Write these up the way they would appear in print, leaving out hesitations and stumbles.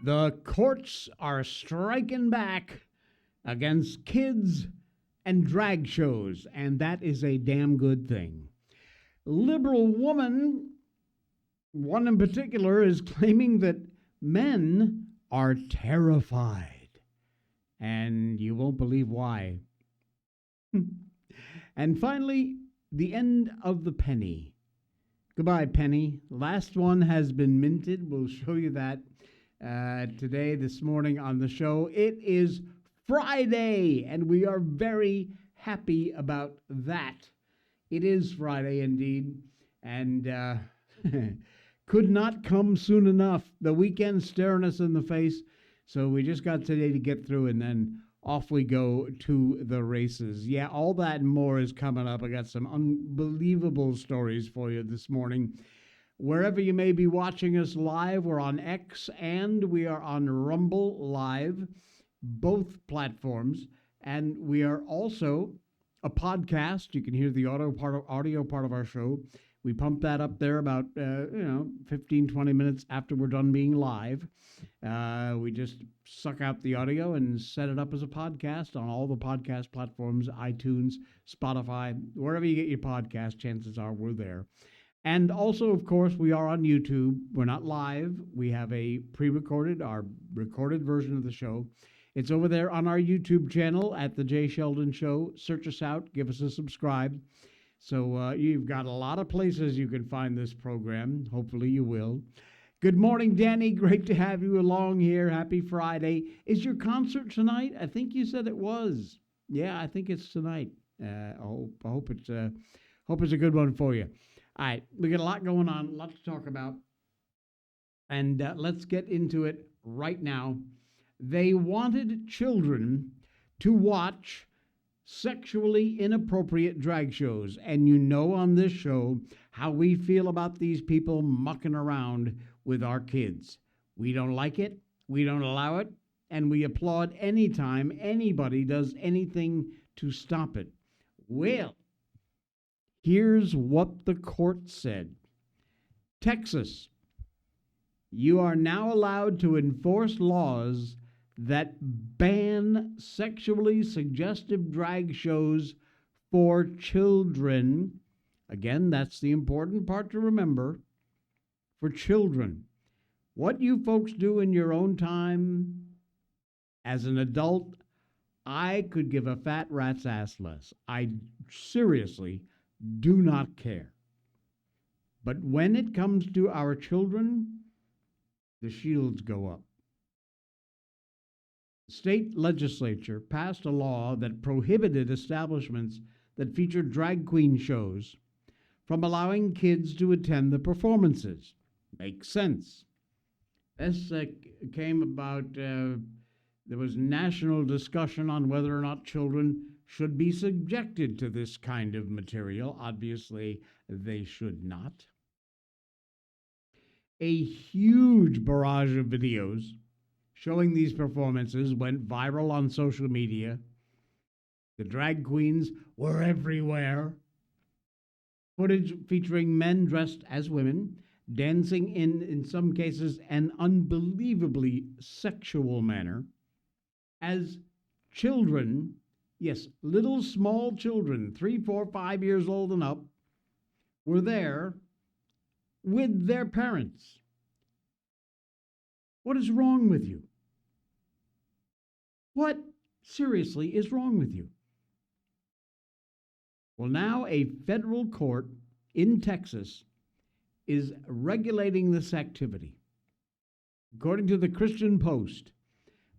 The courts are striking back against kids and drag shows, and that is a damn good thing. Liberal woman, one in particular, is claiming that men are terrified, and you won't believe why. And finally, the end of the penny. Goodbye, penny. Last one has been minted. We'll show you that today, this morning on the show. It is Friday, and we are very happy about that. It is Friday indeed, and could not come soon enough. The weekend's staring us in the face, so we just got today to get through, and then off we go to the races. Yeah, all that and more is coming up. I got some unbelievable stories for you this morning. Wherever you may be watching us live, we're on X and we are on Rumble Live, both platforms. And we are also a podcast. You can hear the audio part of our show. We pump that up there about 15, 20 minutes after we're done being live. We just suck out the audio and set it up as a podcast on all the podcast platforms, iTunes, Spotify, wherever you get your podcast, chances are we're there. And also, of course, we are on YouTube. We're not live. We have a pre-recorded, our recorded version of the show. It's over there on our YouTube channel at The Jay Sheldon Show. Search us out. Give us a subscribe. So you've got a lot of places you can find this program. Hopefully you will. Good morning, Danny. Great to have you along here. Happy Friday. Is your concert tonight? I think you said it was. Yeah, I think it's tonight. I hope it's a good one for you. All right, we got a lot going on, a lot to talk about. And let's get into it right now. They wanted children to watch sexually inappropriate drag shows. And you know on this show how we feel about these people mucking around with our kids. We don't like it, we don't allow it, and we applaud anytime anybody does anything to stop it. Well, here's what the court said. Texas, you are now allowed to enforce laws that ban sexually suggestive drag shows for children. Again, that's the important part to remember. For children. What you folks do in your own time as an adult, I could give a fat rat's ass less. I seriously do not care. But when it comes to our children, the shields go up. The state legislature passed a law that prohibited establishments that featured drag queen shows from allowing kids to attend the performances. Makes sense. This came about, there was national discussion on whether or not children should be subjected to this kind of material. Obviously, they should not. A huge barrage of videos showing these performances went viral on social media. The drag queens were everywhere. Footage featuring men dressed as women, dancing in some cases, an unbelievably sexual manner, as children, yes, little small children, 3, 4, 5 years old and up, were there with their parents. What is wrong with you? What seriously is wrong with you? Well, now a federal court in Texas is regulating this activity. According to the Christian Post,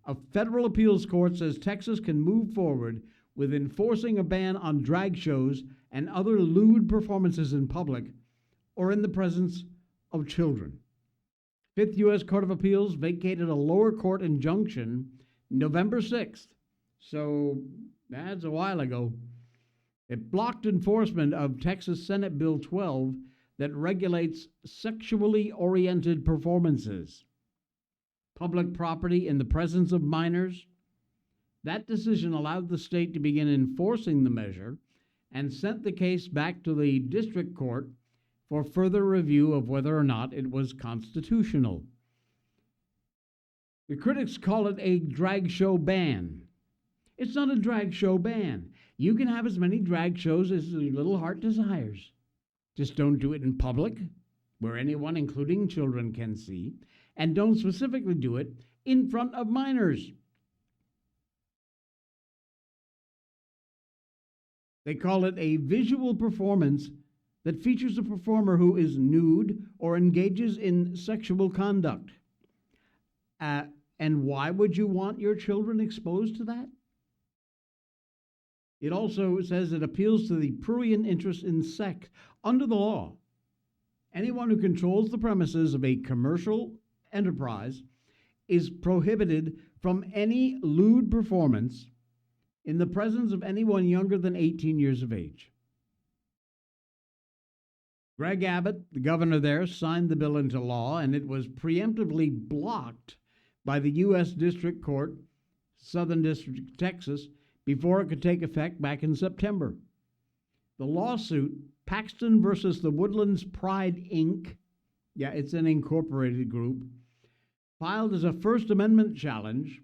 a federal appeals court says Texas can move forward with enforcing a ban on drag shows and other lewd performances in public or in the presence of children. Fifth U.S. Court of Appeals vacated a lower court injunction November 6th, so that's a while ago. It blocked enforcement of Texas Senate Bill 12 that regulates sexually oriented performances. Public property in the presence of minors. That decision allowed the state to begin enforcing the measure and sent the case back to the district court for further review of whether or not it was constitutional. The critics call it a drag show ban. It's not a drag show ban. You can have as many drag shows as your little heart desires. Just don't do it in public, where anyone, including children, can see, and don't specifically do it in front of minors. They call it a visual performance that features a performer who is nude or engages in sexual conduct. And why would you want your children exposed to that? It also says it appeals to the prurient interest in sex. Under the law, anyone who controls the premises of a commercial enterprise is prohibited from any lewd performance in the presence of anyone younger than 18 years of age. Greg Abbott, the governor there, signed the bill into law, and it was preemptively blocked by the U.S. District Court, Southern District of Texas, before it could take effect back in September. The lawsuit, Paxton versus the Woodlands Pride, Inc., yeah, it's an incorporated group, filed as a First Amendment challenge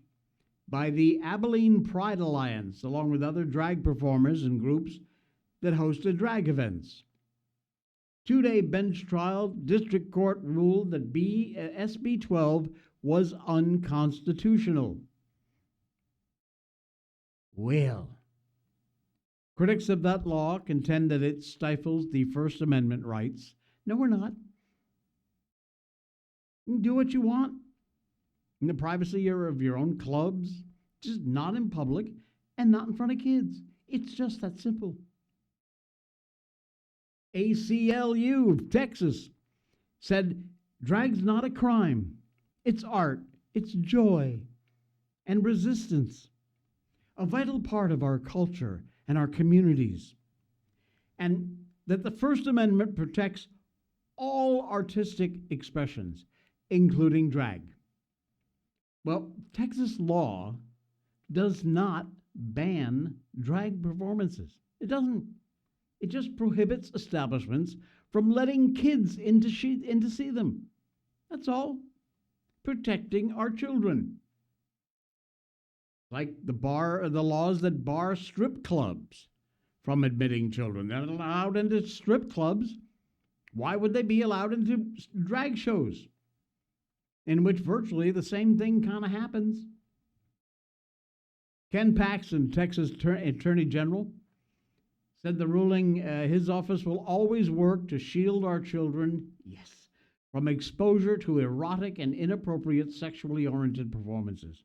by the Abilene Pride Alliance, along with other drag performers and groups that hosted drag events. Two-day bench trial, district court ruled that SB 12 was unconstitutional. Well, critics of that law contend that it stifles the First Amendment rights. No, we're not. You can do what you want in the privacy of your own clubs, just not in public and not in front of kids. It's just that simple. ACLU of Texas said drag's not a crime. It's art, it's joy, and resistance, a vital part of our culture and our communities. And that the First Amendment protects all artistic expressions, including drag. Well, Texas law does not ban drag performances. It doesn't. It just prohibits establishments from letting kids in to see them. That's all. Protecting our children. Like the laws that bar strip clubs from admitting children. They're not allowed into strip clubs. Why would they be allowed into drag shows in which virtually the same thing kind of happens? Ken Paxton, Texas Attorney General, said the ruling, his office will always work to shield our children, yes, from exposure to erotic and inappropriate sexually oriented performances.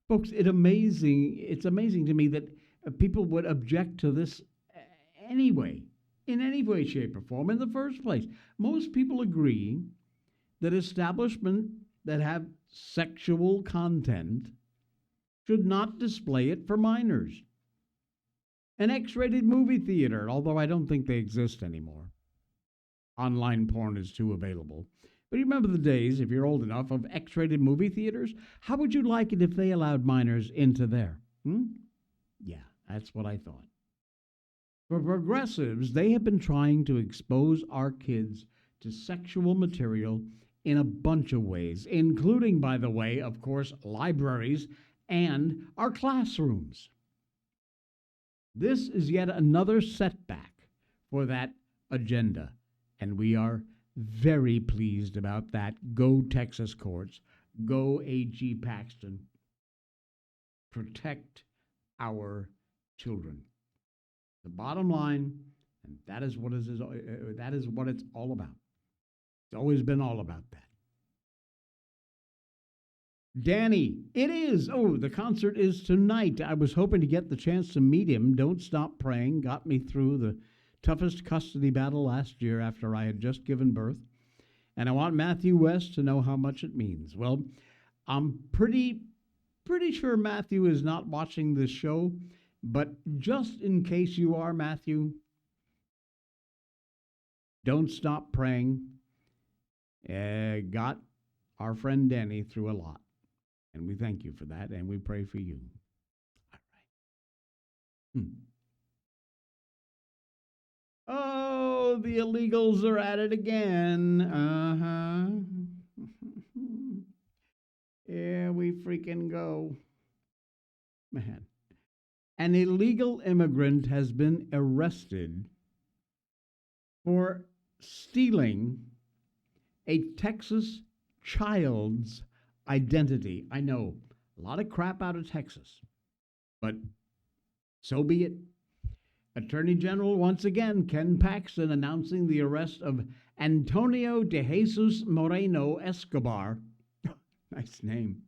Folks, it's amazing to me that people would object to this anyway, in any way, shape, or form in the first place. Most people agree that establishments that have sexual content should not display it for minors. An X-rated movie theater, although I don't think they exist anymore. Online porn is too available. But you remember the days, if you're old enough, of X-rated movie theaters? How would you like it if they allowed minors into there? Yeah, that's what I thought. For progressives, they have been trying to expose our kids to sexual material in a bunch of ways, including, by the way, of course, libraries and our classrooms. This is yet another setback for that agenda, and we are very pleased about that. Go Texas courts. Go A.G. Paxton. Protect our children. The bottom line, and that is what it's all about. It's always been all about that. Danny, it is. Oh, the concert is tonight. I was hoping to get the chance to meet him. Don't Stop Praying got me through the toughest custody battle last year after I had just given birth. And I want Matthew West to know how much it means. Well, I'm pretty sure Matthew is not watching this show, but just in case you are, Matthew, Don't Stop Praying got our friend Danny through a lot. And we thank you for that, and we pray for you. All right. Oh, the illegals are at it again. here we freaking go. Man. An illegal immigrant has been arrested for stealing a Texas child's identity. I know, a lot of crap out of Texas, but so be it. Attorney General, once again, Ken Paxton, announcing the arrest of Antonio de Jesus Moreno Escobar. Nice name.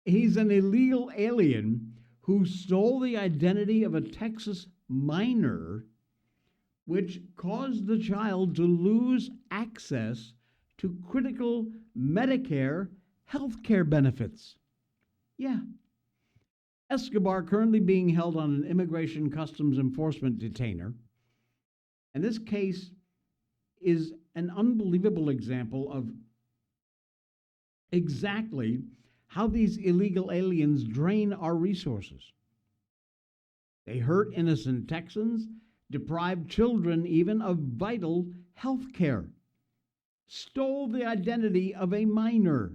He's an illegal alien who stole the identity of a Texas minor, which caused the child to lose access to critical Medicare health care benefits. Yeah. Escobar currently being held on an Immigration Customs Enforcement detainer. And this case is an unbelievable example of exactly how these illegal aliens drain our resources. They hurt innocent Texans, deprive children even of vital health care, stole the identity of a minor.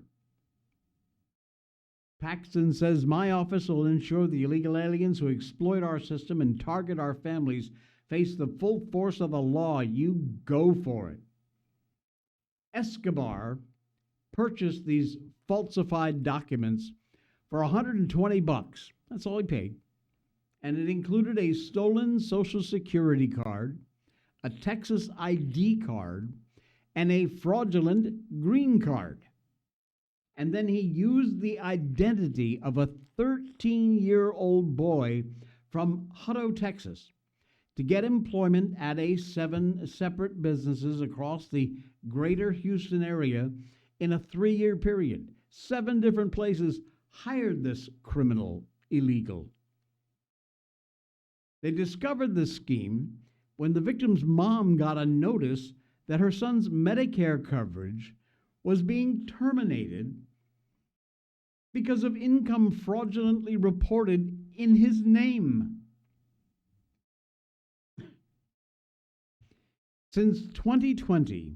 Paxton says, my office will ensure the illegal aliens who exploit our system and target our families face the full force of the law. You go for it. Escobar purchased these falsified documents for $120. That's all he paid. And it included a stolen Social Security card, a Texas ID card, and a fraudulent green card. And then he used the identity of a 13-year-old boy from Hutto, Texas, to get employment at 7 separate businesses across the greater Houston area in a 3-year period. 7 different places hired this criminal illegal. They discovered this scheme when the victim's mom got a notice that her son's Medicare coverage was being terminated because of income fraudulently reported in his name. Since 2020,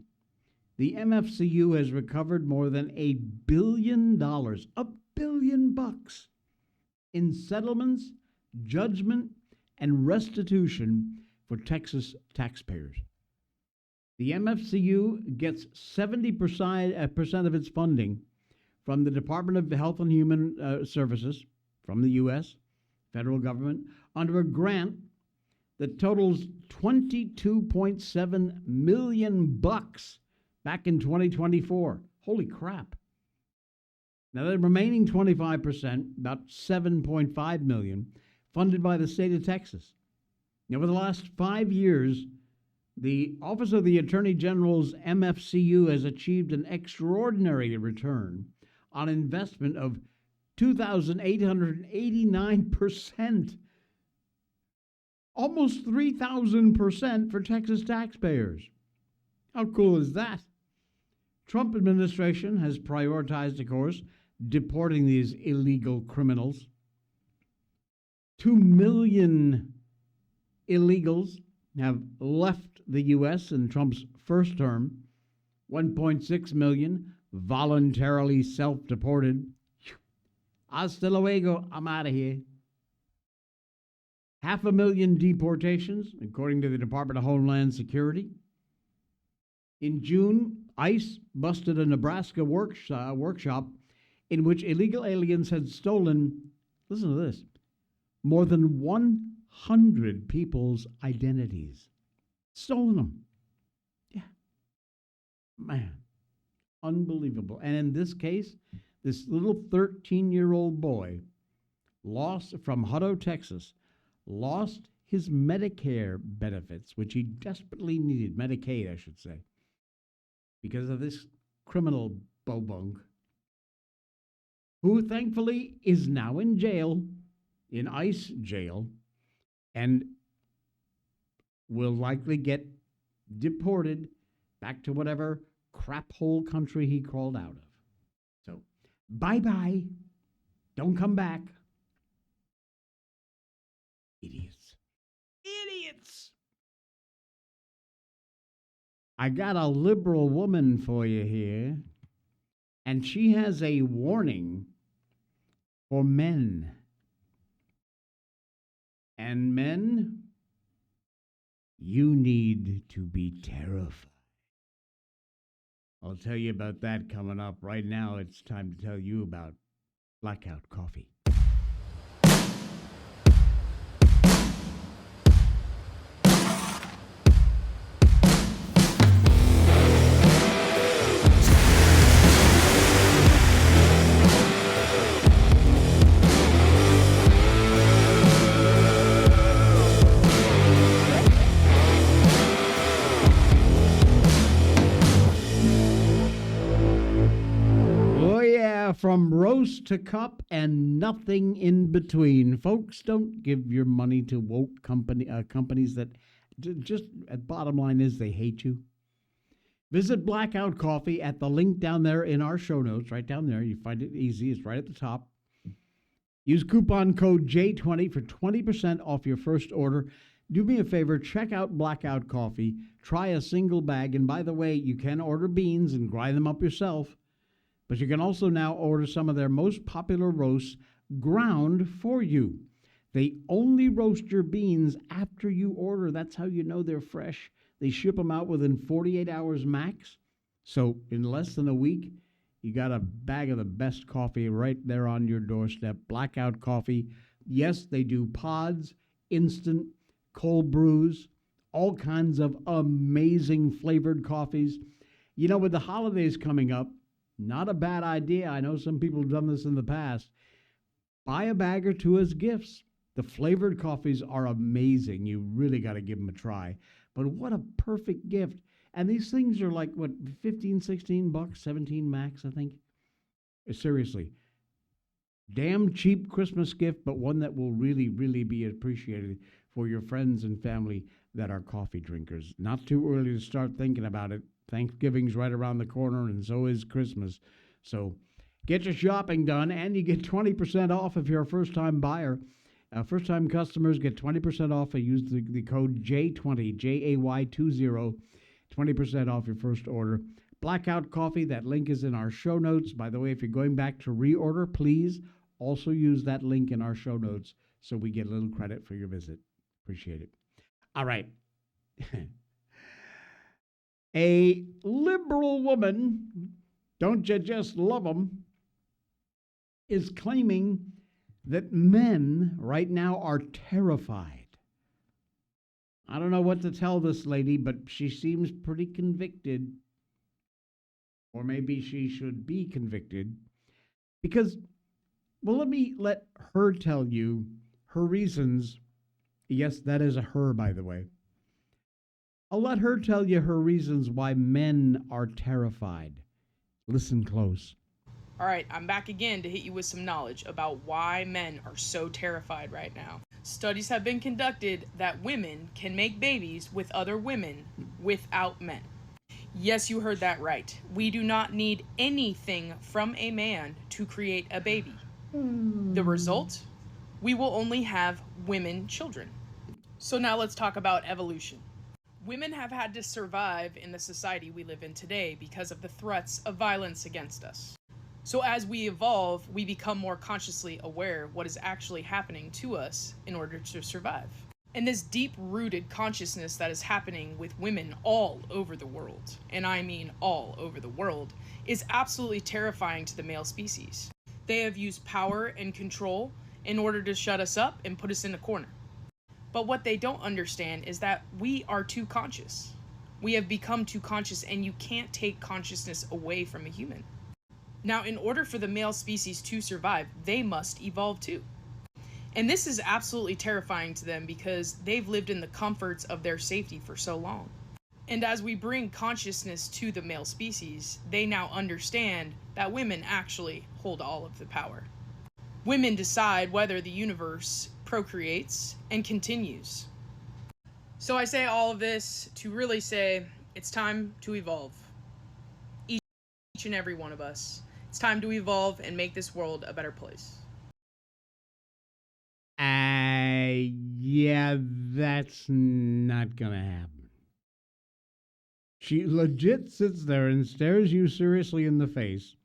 the MFCU has recovered more than $1 billion, $1 billion in settlements, judgment, and restitution for Texas taxpayers. The MFCU gets 70% of its funding from the Department of Health and Human Services, from the U.S. federal government, under a grant that totals $22.7 million back in 2024. Holy crap. Now, the remaining 25%, about $7.5 million, funded by the state of Texas. Now, over the last 5 years, the Office of the Attorney General's MFCU has achieved an extraordinary return on investment of 2,889%, almost 3,000% for Texas taxpayers. How cool is that? Trump administration has prioritized, of course, deporting these illegal criminals. 2 million illegals have left the U.S. in Trump's first term. 1.6 million voluntarily self-deported. Hasta luego, I'm out of here. 500,000 deportations, according to the Department of Homeland Security. In June, ICE busted a Nebraska workshop in which illegal aliens had stolen, listen to this, more than 100 people's identities. Stolen them. Yeah. Man. Unbelievable. And in this case, this little 13-year-old boy from Hutto, Texas, lost his Medicare benefits, which he desperately needed, Medicaid, I should say, because of this criminal bobunk, who thankfully is now in jail, in ICE jail, and will likely get deported back to whatever crap hole country he crawled out of. So, bye-bye. Don't come back. Idiots. Idiots! I got a liberal woman for you here, And she has a warning for men. And men, you need to be terrified. I'll tell you about that coming up. Right now, it's time to tell you about Blackout Coffee. From roast to cup and nothing in between. Folks, don't give your money to woke companies that just, bottom line is, they hate you. Visit Blackout Coffee at the link down there in our show notes, right down there. You find it easy. It's right at the top. Use coupon code J20 for 20% off your first order. Do me a favor, check out Blackout Coffee. Try a single bag. And by the way, you can order beans and grind them up yourself. But you can also now order some of their most popular roasts ground for you. They only roast your beans after you order. That's how you know they're fresh. They ship them out within 48 hours max. So in less than a week, you got a bag of the best coffee right there on your doorstep. Blackout Coffee. Yes, they do pods, instant, cold brews, all kinds of amazing flavored coffees. You know, with the holidays coming up, not a bad idea. I know some people have done this in the past. Buy a bag or two as gifts. The flavored coffees are amazing. You really got to give them a try. But what a perfect gift. And these things are like, what, 15, 16 bucks, 17 max, I think. Seriously. Damn cheap Christmas gift, but one that will really, really be appreciated for your friends and family that are coffee drinkers. Not too early to start thinking about it. Thanksgiving's right around the corner, and so is Christmas. So get your shopping done, and you get 20% off if you're a first-time buyer. First-time customers get 20% off. Use the code J20, Jay20, 20% off your first order. Blackout Coffee, that link is in our show notes. By the way, if you're going back to reorder, please also use that link in our show notes so we get a little credit for your visit. Appreciate it. All right. A liberal woman, don't you just love them, is claiming that men right now are terrified. I don't know what to tell this lady, but she seems pretty convicted. Or maybe she should be convicted. Because, well, let her tell you her reasons. Yes, that is a her, by the way. I'll let her tell you her reasons why men are terrified. Listen close. All right, I'm back again to hit you with some knowledge about why men are so terrified right now. Studies have been conducted that women can make babies with other women without men. Yes, you heard that right. We do not need anything from a man to create a baby. The result? We will only have women children. So now let's talk about evolution. Women have had to survive in the society we live in today because of the threats of violence against us. So as we evolve, we become more consciously aware of what is actually happening to us in order to survive. And this deep-rooted consciousness that is happening with women all over the world, and I mean all over the world, is absolutely terrifying to the male species. They have used power and control in order to shut us up and put us in a corner. But what they don't understand is that we are too conscious. We have become too conscious, and you can't take consciousness away from a human. Now, in order for the male species to survive, they must evolve too. And this is absolutely terrifying to them because they've lived in the comforts of their safety for so long. And as we bring consciousness to the male species, they now understand that women actually hold all of the power. Women decide whether the universe procreates and continues. So I say all of this to really say it's time to evolve. Each and every one of us. It's time to evolve and make this world a better place. Yeah, that's not gonna happen. She legit sits there and stares you seriously in the face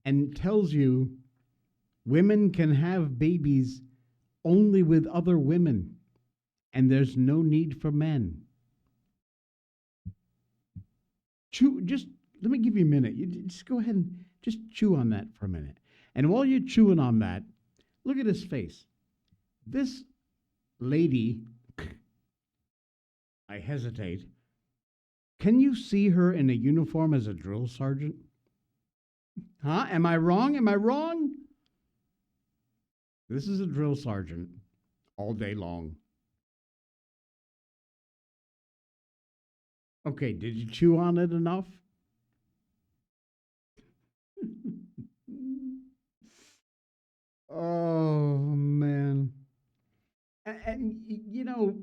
and tells you women can have babies only with other women, and there's no need for men. Just let me give you a minute. You just go ahead and just chew on that for a minute. And while you're chewing on that, look at his face. This lady, I hesitate. Can you see her in a uniform as a drill sergeant? Huh? Am I wrong? Am I wrong? This is a drill sergeant all day long. Okay, did you chew on it enough? Oh, man. And, you know,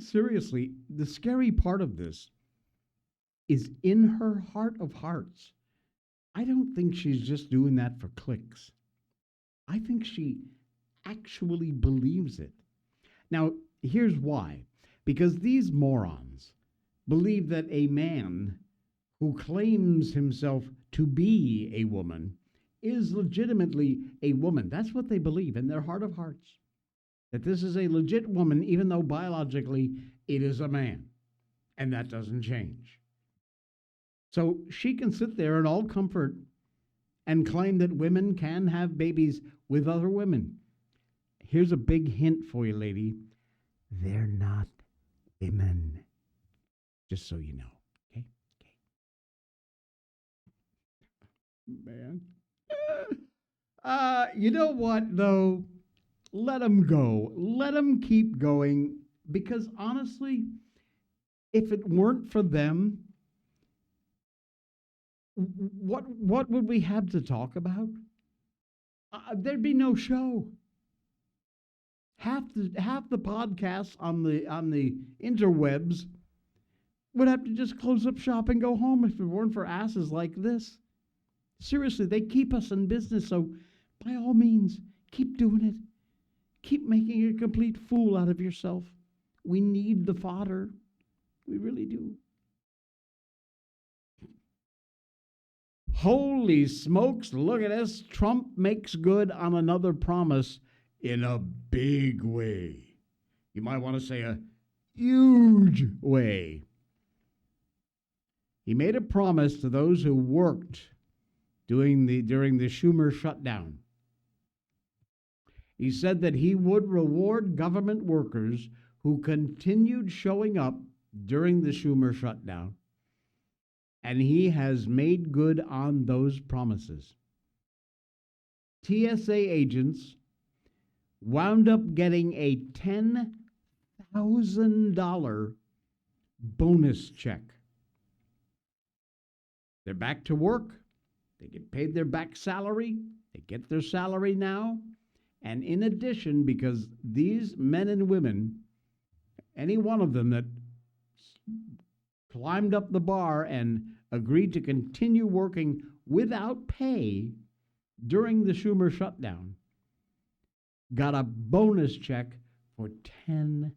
seriously, the scary part of this is in her heart of hearts. I don't think she's just doing that for clicks. I think she actually believes it. Now, here's why. Because these morons believe that a man who claims himself to be a woman is legitimately a woman. That's what they believe in their heart of hearts. That this is a legit woman, even though biologically it is a man. And that doesn't change. So she can sit there in all comfort and claim that women can have babies with other women. Here's a big hint for you, lady. They're not women. Just so you know. Okay? Man. You know what, though? Let them go. Let them keep going. Because honestly, if it weren't for them, what would we have to talk about? There'd be no show. Half the podcasts on the interwebs would have to just close up shop and go home if it weren't for asses like this. Seriously, they keep us in business, so by all means, keep doing it. Keep making a complete fool out of yourself. We need the fodder. We really do. Holy smokes, look at this. Trump makes good on another promise in a big way. You might want to say a huge way. He made a promise to those who worked during the Schumer shutdown. He said that he would reward government workers who continued showing up during the Schumer shutdown. And he has made good on those promises. TSA agents wound up getting a $10,000 bonus check. They're back to work. They get paid their back salary. They get their salary now. And in addition, because these men and women, any one of them that climbed up the bar and agreed to continue working without pay during the Schumer shutdown, got a bonus check for $10,000.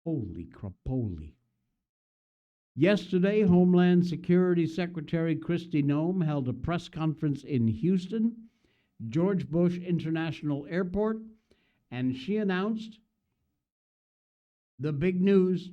Holy crapoly. Yesterday, Homeland Security Secretary Kristi Noem held a press conference in Houston, George Bush International Airport, and she announced the big news.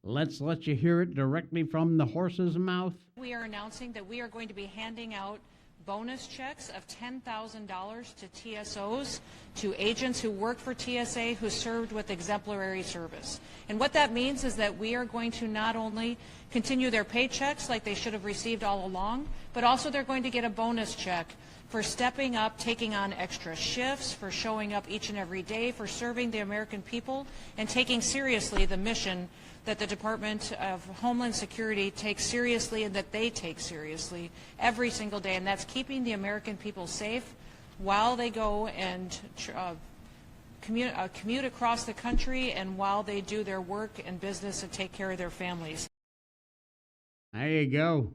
Let's let you hear it directly from the horse's mouth. We are announcing that we are going to be handing out bonus checks of $10,000 to TSOs, to agents who work for TSA who served with exemplary service. And what that means is that we are going to not only continue their paychecks like they should have received all along, but also they're going to get a bonus check for stepping up, taking on extra shifts, for showing up each and every day, for serving the American people, and taking seriously the mission that the Department of Homeland Security takes seriously and that they take seriously every single day, and that's keeping the American people safe while they go and commute across the country and while they do their work and business and take care of their families. There you go.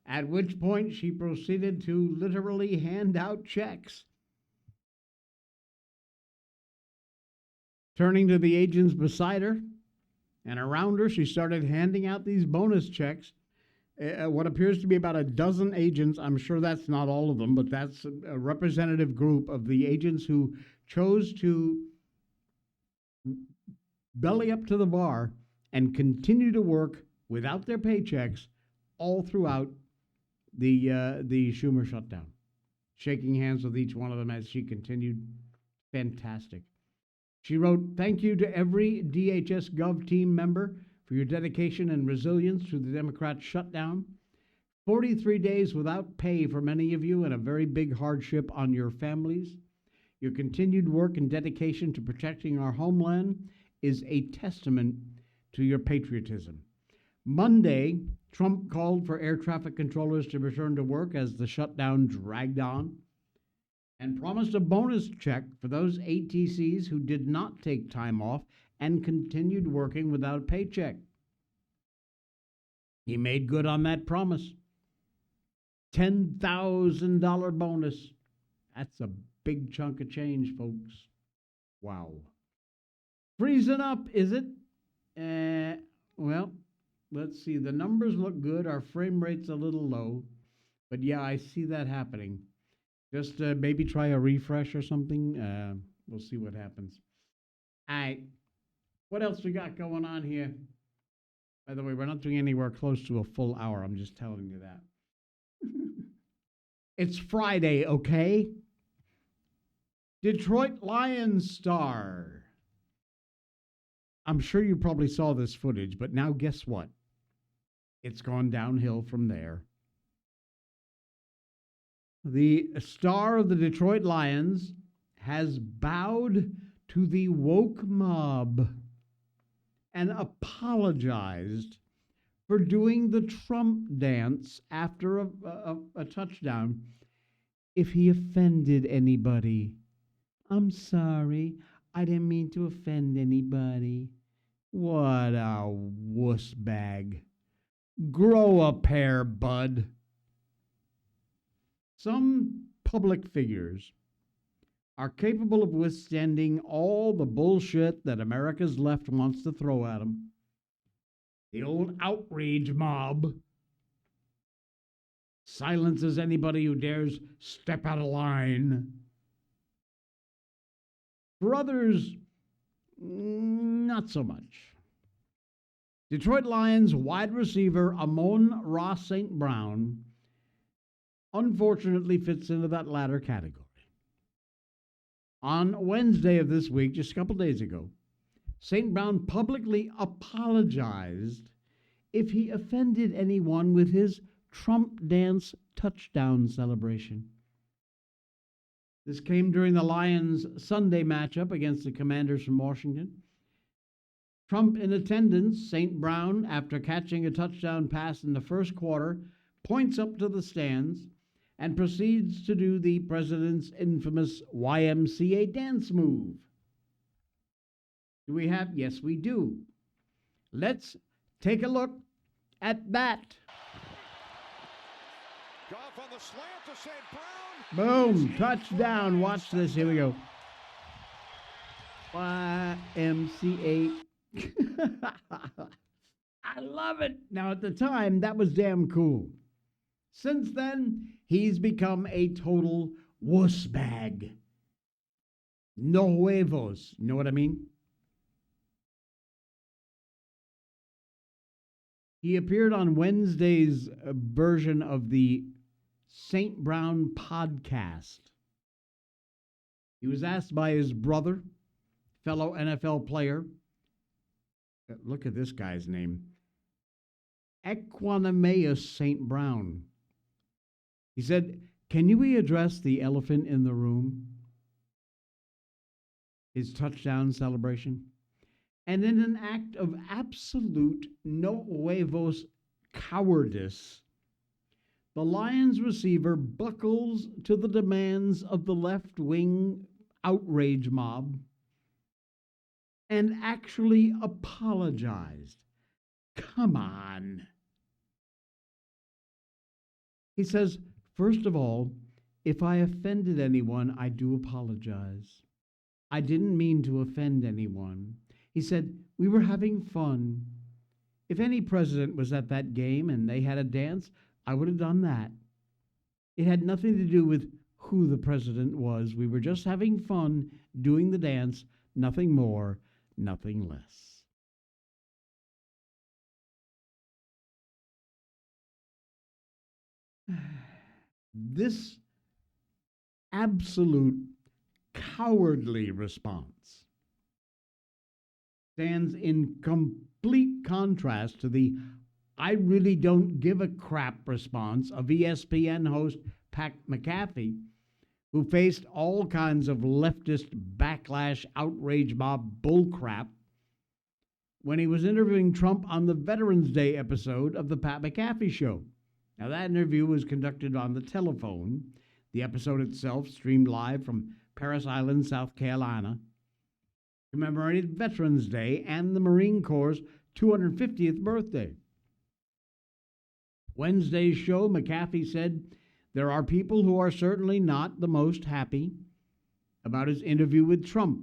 At which point she proceeded to literally hand out checks. Turning to the agents beside her and around her, she started handing out these bonus checks. what appears to be about a dozen agents. I'm sure that's not all of them, but that's a representative group of the agents who chose to belly up to the bar and continue to work without their paychecks all throughout the Schumer shutdown. Shaking hands with each one of them as she continued. Fantastic. She wrote, "Thank you to every DHS Gov team member for your dedication and resilience to the Democrat shutdown. 43 days without pay for many of you and a very big hardship on your families. Your continued work and dedication to protecting our homeland is a testament to your patriotism." Monday, Trump called for air traffic controllers to return to work as the shutdown dragged on and promised a bonus check for those ATCs who did not take time off and continued working without a paycheck. He made good on that promise. $10,000 bonus. That's a big chunk of change, folks. Wow. Freezing up, is it? Well, let's see. The numbers look good. Our frame rate's a little low. But yeah, I see that happening. Just maybe try a refresh or something. We'll see what happens. All right. What else we got going on here? By the way, we're not doing anywhere close to a full hour. I'm just telling you that. It's Friday, okay? Detroit Lions star. I'm sure you probably saw this footage, but now guess what? It's gone downhill from there. The star of the Detroit Lions has bowed to the woke mob and apologized for doing the Trump dance after a touchdown. If he offended anybody, I'm sorry. I didn't mean to offend anybody. What a wuss bag. Grow a pair, bud. Some public figures are capable of withstanding all the bullshit that America's left wants to throw at them. The old outrage mob silences anybody who dares step out of line. For others, not so much. Detroit Lions wide receiver Amon-Ra St. Brown unfortunately fits into that latter category. On Wednesday of this week, just a couple days ago, St. Brown publicly apologized if he offended anyone with his Trump dance touchdown celebration. This came during the Lions' Sunday matchup against the Commanders from Washington. Trump in attendance, St. Brown, after catching a touchdown pass in the first quarter, points up to the stands and proceeds to do the president's infamous YMCA dance move. Do we have? Yes, we do. Let's take a look at that. Goff on the slant to St. Brown. Boom, touchdown. Watch this. Here we go. YMCA. I love it. Now, at the time, that was damn cool. Since then, he's become a total wuss bag. No huevos. You know what I mean? He appeared on Wednesday's version of the St. Brown podcast. He was asked by his brother, fellow NFL player, look at this guy's name, Equanimeous St. Brown. He said, "Can you address the elephant in the room?" His touchdown celebration. And in an act of absolute no huevos cowardice, the Lions receiver buckles to the demands of the left-wing outrage mob and actually apologized. Come on. He says, "First of all, if I offended anyone, I do apologize. I didn't mean to offend anyone." He said, "We were having fun. If any president was at that game and they had a dance, I would have done that. It had nothing to do with who the president was. We were just having fun doing the dance, nothing more, nothing less. This absolute cowardly response stands in complete contrast to the I really don't give a crap response of ESPN host Pat McAfee, who faced all kinds of leftist backlash, outrage mob bullcrap when he was interviewing Trump on the Veterans Day episode of the Pat McAfee Show. Now, that interview was conducted on the telephone. The episode itself streamed live from Parris Island, South Carolina, commemorated Veterans Day and the Marine Corps' 250th birthday. Wednesday's show, McAfee said, there are people who are certainly not the most happy about his interview with Trump.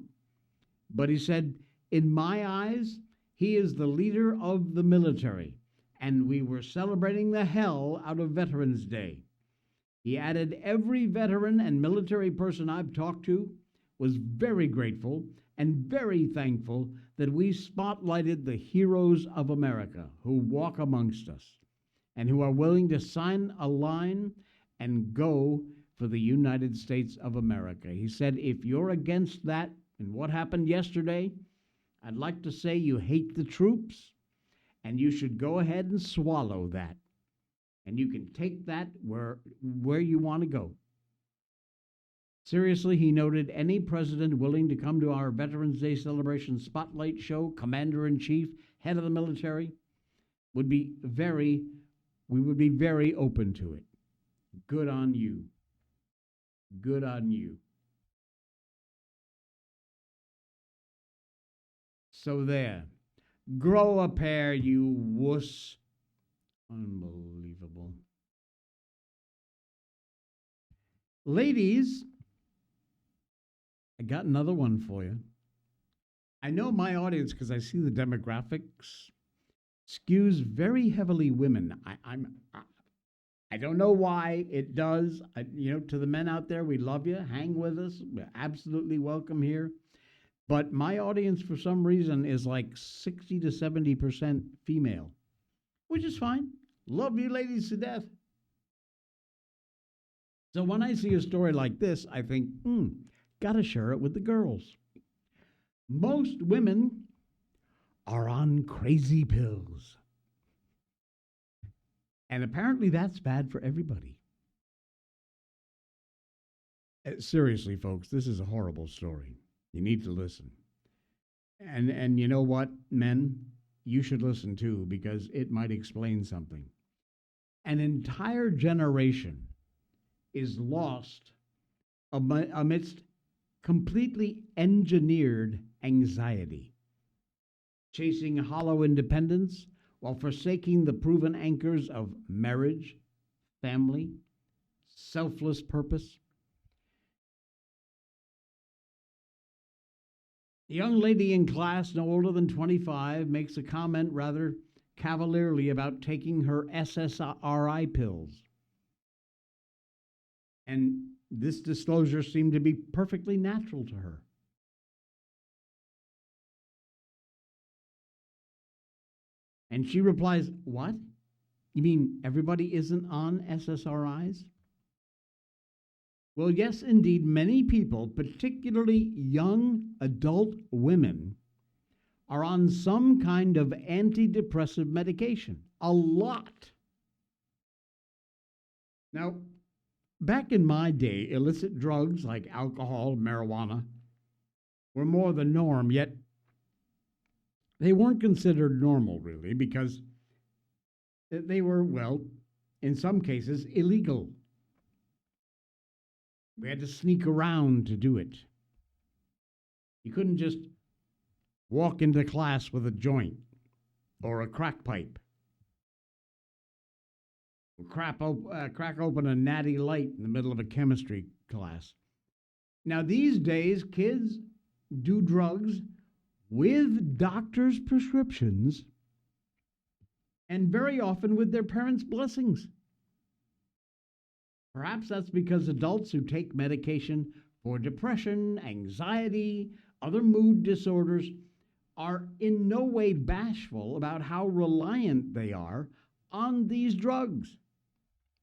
But he said, in my eyes, he is the leader of the military, and we were celebrating the hell out of Veterans Day. He added, every veteran and military person I've talked to was very grateful and very thankful that we spotlighted the heroes of America who walk amongst us and who are willing to sign a line and go for the United States of America. He said, if you're against that and what happened yesterday, I'd like to say you hate the troops, and you should go ahead and swallow that. And you can take that where you want to go. Seriously, he noted, any president willing to come to our Veterans Day celebration spotlight show, commander-in-chief, head of the military, we would be very open to it. Good on you. Good on you. So there. Grow a pair, you wuss. Unbelievable. Ladies, I got another one for you. I know my audience, because I see the demographics, skews very heavily women. I don't know why it does. To the men out there, we love you. Hang with us. We're absolutely welcome here. But my audience, for some reason, is like 60 to 70% female, which is fine. Love you ladies to death. So when I see a story like this, I think, gotta share it with the girls. Most women are on crazy pills. And apparently that's bad for everybody. Seriously, folks, this is a horrible story. You need to listen. And you know what, men? You should listen too, because it might explain something. An entire generation is lost amidst completely engineered anxiety, chasing hollow independence while forsaking the proven anchors of marriage, family, selfless purpose. A young lady in class, no older than 25, makes a comment rather cavalierly about taking her SSRI pills. And this disclosure seemed to be perfectly natural to her. And she replies, what? You mean everybody isn't on SSRIs? Well, yes, indeed, many people, particularly young adult women, are on some kind of antidepressive medication. A lot. Now, back in my day, illicit drugs like alcohol, marijuana were more the norm, yet they weren't considered normal, really, because they were, well, in some cases, illegal. We had to sneak around to do it. You couldn't just walk into class with a joint or a crack pipe. Or crack open a natty light in the middle of a chemistry class. Now, these days, kids do drugs with doctors' prescriptions and very often with their parents' blessings. Perhaps that's because adults who take medication for depression, anxiety, other mood disorders are in no way bashful about how reliant they are on these drugs.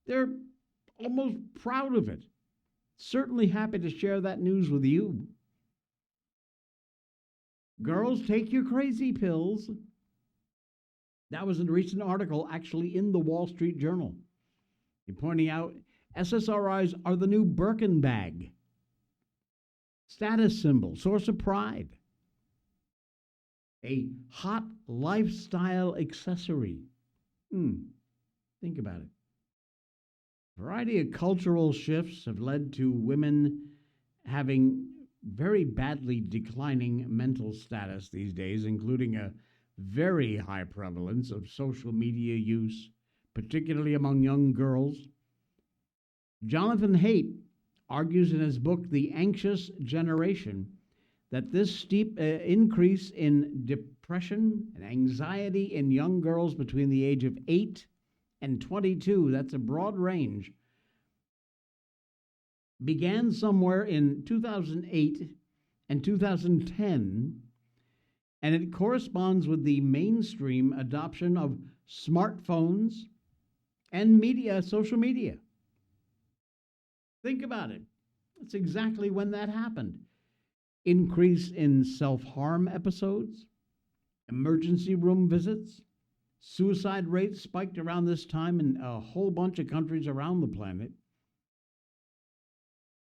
They're almost proud of it. Certainly happy to share that news with you. Girls, take your crazy pills. That was a recent article actually in the Wall Street Journal. You're pointing out SSRIs are the new Birkin bag. Status symbol, source of pride. A hot lifestyle accessory. Think about it. A variety of cultural shifts have led to women having very badly declining mental status these days, including a very high prevalence of social media use, particularly among young girls. Jonathan Haidt argues in his book, The Anxious Generation, that this steep increase in depression and anxiety in young girls between the age of 8 and 22, that's a broad range, began somewhere in 2008 and 2010, and it corresponds with the mainstream adoption of smartphones and media, social media. Think about it. That's exactly when that happened. Increase in self-harm episodes, emergency room visits, suicide rates spiked around this time in a whole bunch of countries around the planet,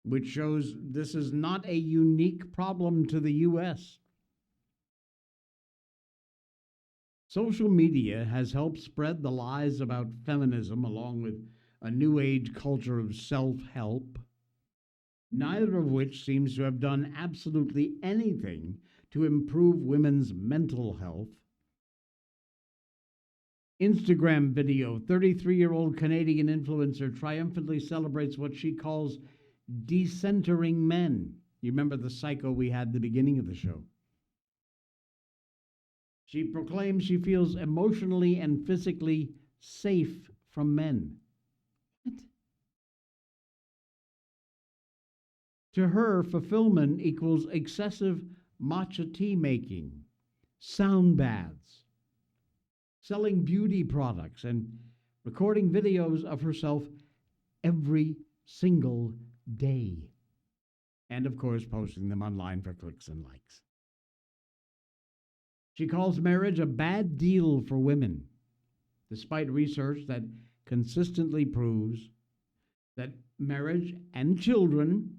which shows this is not a unique problem to the U.S. Social media has helped spread the lies about feminism along with a new age culture of self-help, neither of which seems to have done absolutely anything to improve women's mental health. Instagram video, 33-year-old Canadian influencer triumphantly celebrates what she calls decentering men. You remember the psycho we had at the beginning of the show. She proclaims she feels emotionally and physically safe from men. What? To her, fulfillment equals excessive matcha tea making, sound baths, selling beauty products, and recording videos of herself every single day. And of course, posting them online for clicks and likes. She calls marriage a bad deal for women, despite research that consistently proves that marriage and children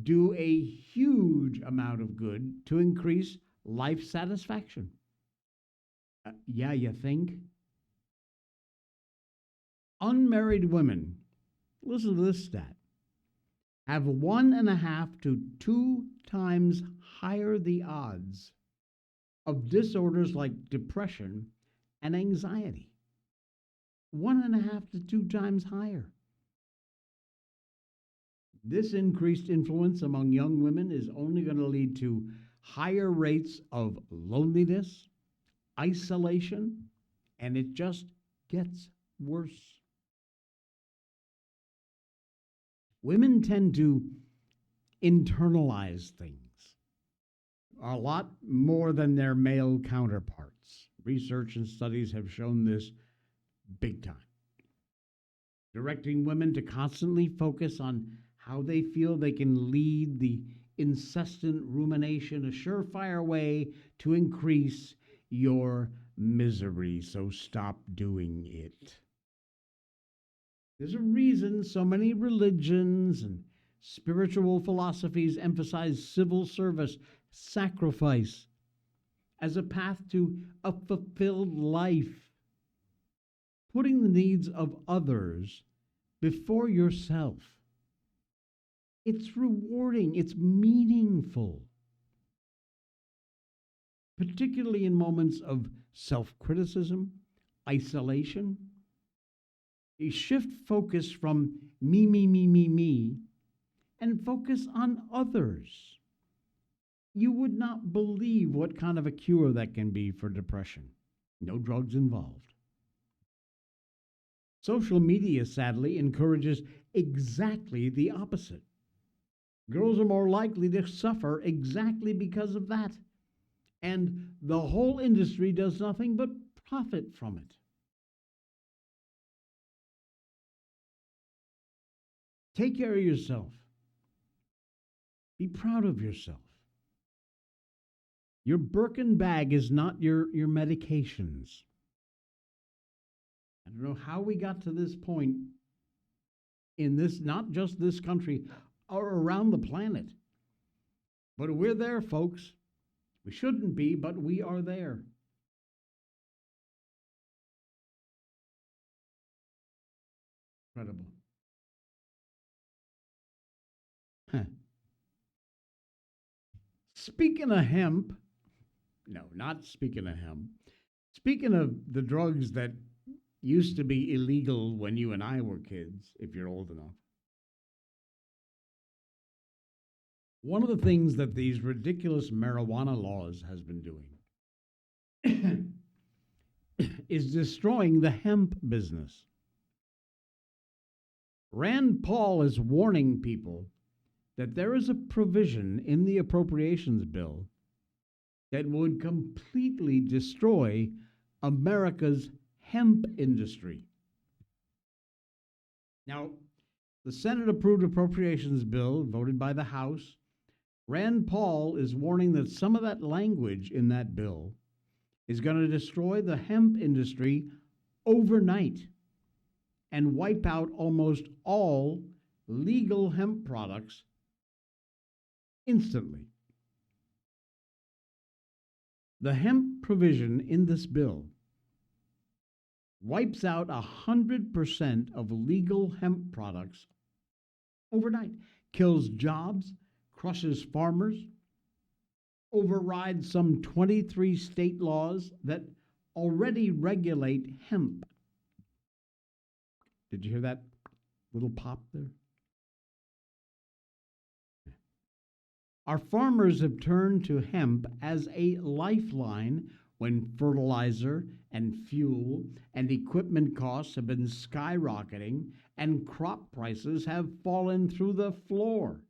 do a huge amount of good to increase life satisfaction. Yeah, you think? Unmarried women, listen to this stat, have 1.5 to 2 times higher the odds of disorders like depression and anxiety. 1.5 to 2 times higher. This increased influence among young women is only going to lead to higher rates of loneliness, isolation, and it just gets worse. Women tend to internalize things a lot more than their male counterparts. Research and studies have shown this big time, directing women to constantly focus on how they feel they can lead the incessant rumination, a surefire way to increase your misery, so stop doing it. There's a reason so many religions and spiritual philosophies emphasize civil service, sacrifice, as a path to a fulfilled life, putting the needs of others before yourself. It's rewarding, it's meaningful, particularly in moments of self-criticism, isolation. You shift focus from me, and focus on others. You would not believe what kind of a cure that can be for depression. No drugs involved. Social media, sadly, encourages exactly the opposite. Girls are more likely to suffer exactly because of that. And the whole industry does nothing but profit from it. Take care of yourself. Be proud of yourself. Your Birkin bag is not your medications. I don't know how we got to this point in this, not just this country, or around the planet. But we're there, folks. We shouldn't be, but we are there. Incredible. Huh. Speaking of hemp, no, not speaking of hemp. Speaking of the drugs that used to be illegal when you and I were kids, if you're old enough. One of the things that these ridiculous marijuana laws has been doing is destroying the hemp business. Rand Paul is warning people that there is a provision in the appropriations bill that would completely destroy America's hemp industry. Now, the Senate approved appropriations bill voted by the House. Rand Paul is warning that some of that language in that bill is going to destroy the hemp industry overnight and wipe out almost all legal hemp products instantly. The hemp provision in this bill wipes out 100% of legal hemp products overnight, kills jobs, crushes farmers, overrides some 23 state laws that already regulate hemp. Did you hear that little pop there? Our farmers have turned to hemp as a lifeline when fertilizer and fuel and equipment costs have been skyrocketing and crop prices have fallen through the floor.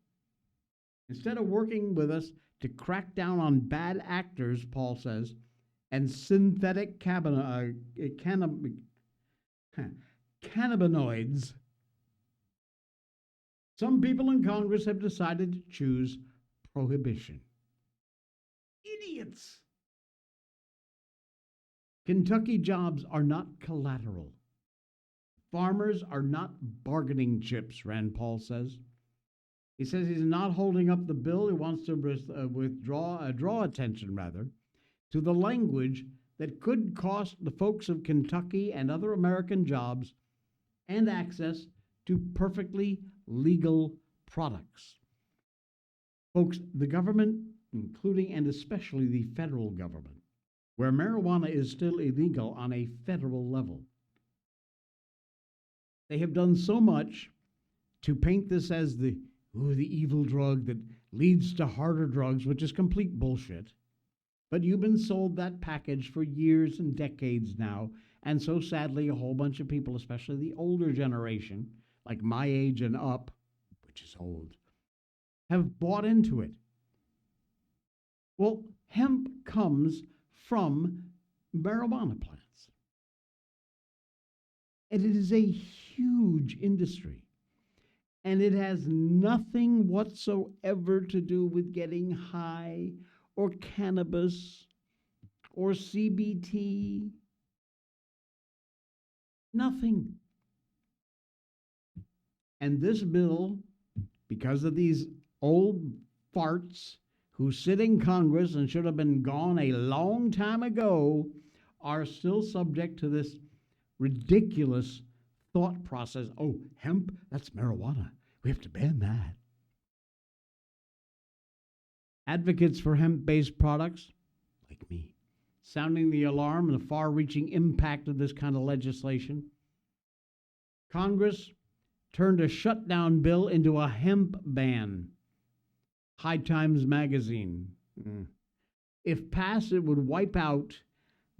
Instead of working with us to crack down on bad actors, Paul says, and synthetic cannabinoids, some people in Congress have decided to choose prohibition. Idiots! Kentucky jobs are not collateral. Farmers are not bargaining chips, Rand Paul says. He says he's not holding up the bill. He wants to draw attention, to the language that could cost the folks of Kentucky and other American jobs and access to perfectly legal products. Folks, the government, including and especially the federal government, where marijuana is still illegal on a federal level, they have done so much to paint this as the evil drug that leads to harder drugs, which is complete bullshit. But you've been sold that package for years and decades now, and so sadly a whole bunch of people, especially the older generation, like my age and up, which is old, have bought into it. Well, hemp comes from marijuana plants. And it is a huge industry. And it has nothing whatsoever to do with getting high or cannabis or CBT. Nothing. And this bill, because of these old farts who sit in Congress and should have been gone a long time ago, are still subject to this ridiculous thought process. Oh, hemp, that's marijuana. We have to ban that. Advocates for hemp-based products, like me, sounding the alarm and the far-reaching impact of this kind of legislation. Congress turned a shutdown bill into a hemp ban. High Times magazine. If passed, it would wipe out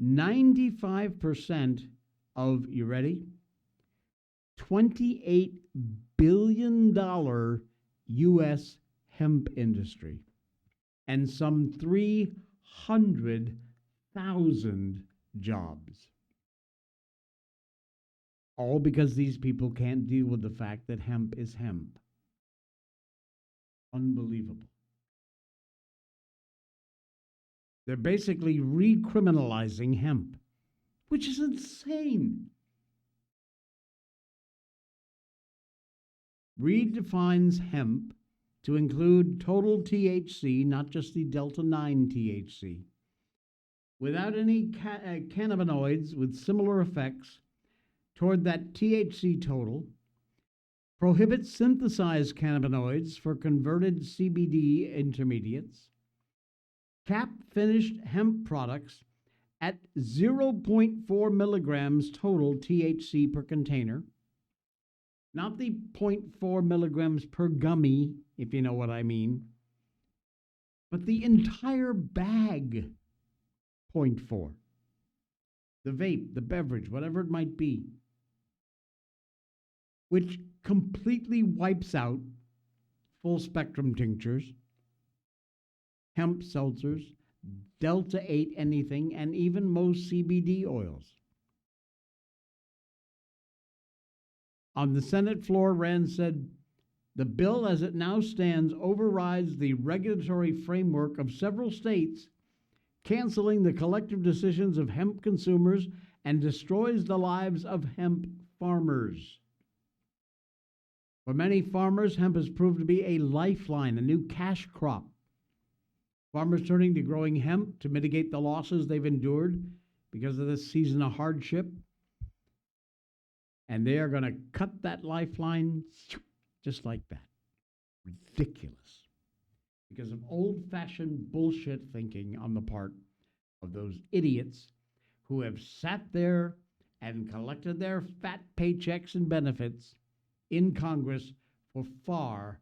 95% of, you ready? $28 billion U.S. hemp industry and some 300,000 jobs. All because these people can't deal with the fact that hemp is hemp. Unbelievable. They're basically recriminalizing hemp, which is insane. Redefines hemp to include total THC, not just the Delta 9 THC, without any cannabinoids with similar effects toward that THC total, prohibits synthesized cannabinoids for converted CBD intermediates, cap finished hemp products at 0.4 milligrams total THC per container, not the 0.4 milligrams per gummy, if you know what I mean, but the entire bag, 0.4. The vape, the beverage, whatever it might be, which completely wipes out full spectrum tinctures, hemp seltzers, Delta 8 anything, and even most CBD oils. On the Senate floor, Rand said, the bill as it now stands overrides the regulatory framework of several states, canceling the collective decisions of hemp consumers and destroys the lives of hemp farmers. For many farmers, hemp has proved to be a lifeline, a new cash crop. Farmers turning to growing hemp to mitigate the losses they've endured because of this season of hardship. And they are going to cut that lifeline just like that. Ridiculous. Because of old-fashioned bullshit thinking on the part of those idiots who have sat there and collected their fat paychecks and benefits in Congress for far,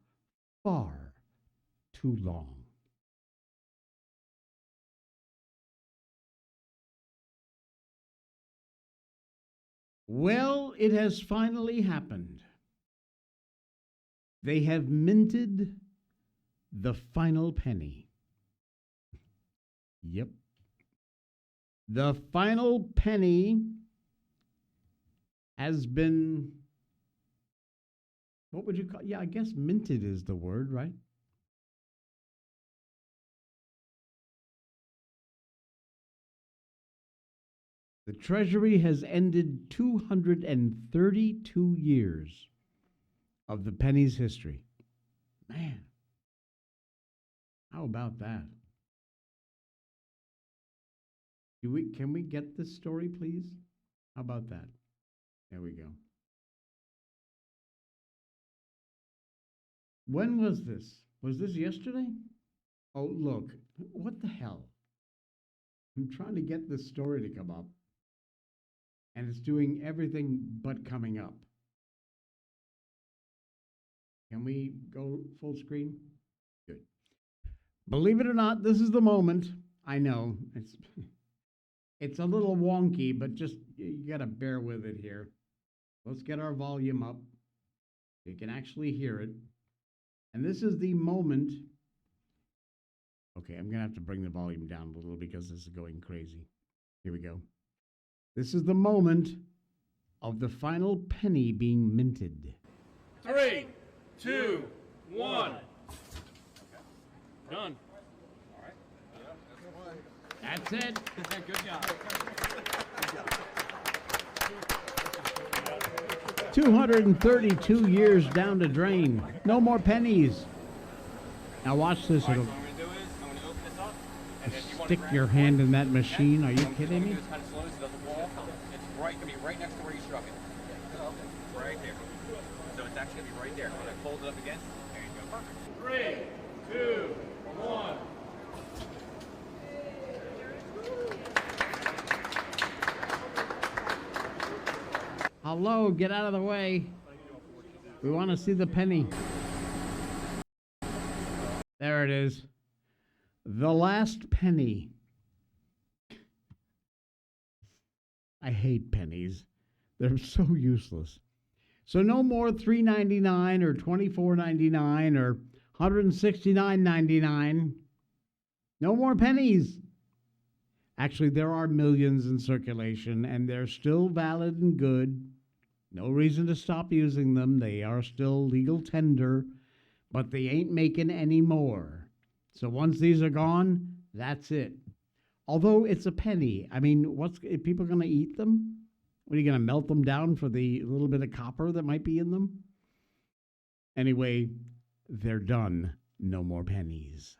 far too long. Well, it has finally happened. They have minted the final penny. Yep. The final penny has been, what would you call? Yeah, I guess minted is the word, right? The Treasury has ended 232 years of the penny's history. Man, how about that? Can we get this story, please? How about that? There we go. When was this? Was this yesterday? Oh, look, what the hell? I'm trying to get this story to come up, and it's doing everything but coming up. Can we go full screen? Good. Believe it or not, this is the moment. I know, it's a little wonky, but just, you gotta bear with it here. Let's get our volume up so you can actually hear it. And this is the moment. Okay, I'm gonna have to bring the volume down a little because this is going crazy. Here we go. This is the moment of the final penny being minted. 3, 2, 1. Done. All right. That's it. Good job. 232 years down the drain. No more pennies. Now watch this. All right, It'll so what I'm going to do is, I'm going to open this up. And then you want to stick grab your it. hand in that machine. Are you kidding me? This kind of slow so it doesn't fall. It's right, going to be right next to where you struck it. Right there. So it's actually going to be right there. When I fold it up again, there you go. Perfect. 3, 2, 1. Hello, get out of the way. We want to see the penny. There it is. The last penny. I hate pennies. They're so useless. So no more $3.99 or $24.99 or $169.99. No more pennies. Actually, there are millions in circulation, and they're still valid and good. No reason to stop using them. They are still legal tender, but they ain't making any more. So once these are gone, that's it. Although it's a penny. I mean, are people going to eat them? What, are you going to melt them down for the little bit of copper that might be in them? Anyway, they're done. No more pennies.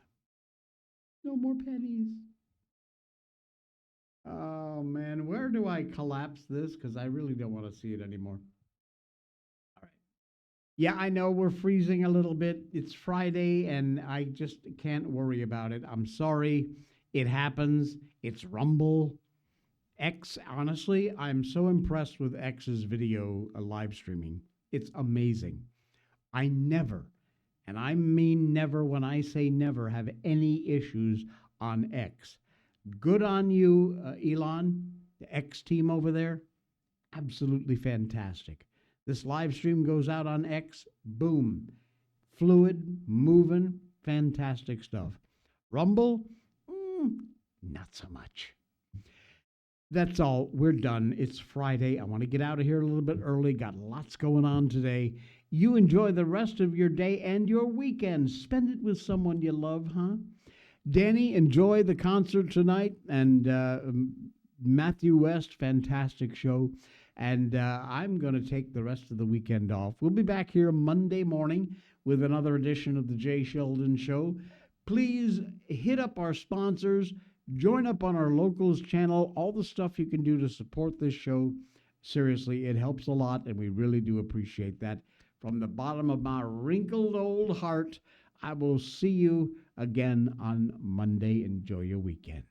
No more pennies. Oh, man, where do I collapse this? Because I really don't want to see it anymore. All right. Yeah, I know we're freezing a little bit. It's Friday, and I just can't worry about it. I'm sorry. It happens. It's Rumble. X, honestly, I'm so impressed with X's video live streaming. It's amazing. I never, and I mean never when I say never, have any issues on X. Good on you, Elon, the X team over there. Absolutely fantastic. This live stream goes out on X. Boom. Fluid, moving, fantastic stuff. Rumble, not so much. That's all. We're done. It's Friday. I want to get out of here a little bit early. Got lots going on today. You enjoy the rest of your day and your weekend. Spend it with someone you love, huh? Danny, enjoy the concert tonight. And Matthew West, fantastic show. And I'm going to take the rest of the weekend off. We'll be back here Monday morning with another edition of the Jay Sheldon Show. Please hit up our sponsors. Join up on our locals channel. All the stuff you can do to support this show. Seriously, it helps a lot, and we really do appreciate that. From the bottom of my wrinkled old heart, I will see you again on Monday. Enjoy your weekend.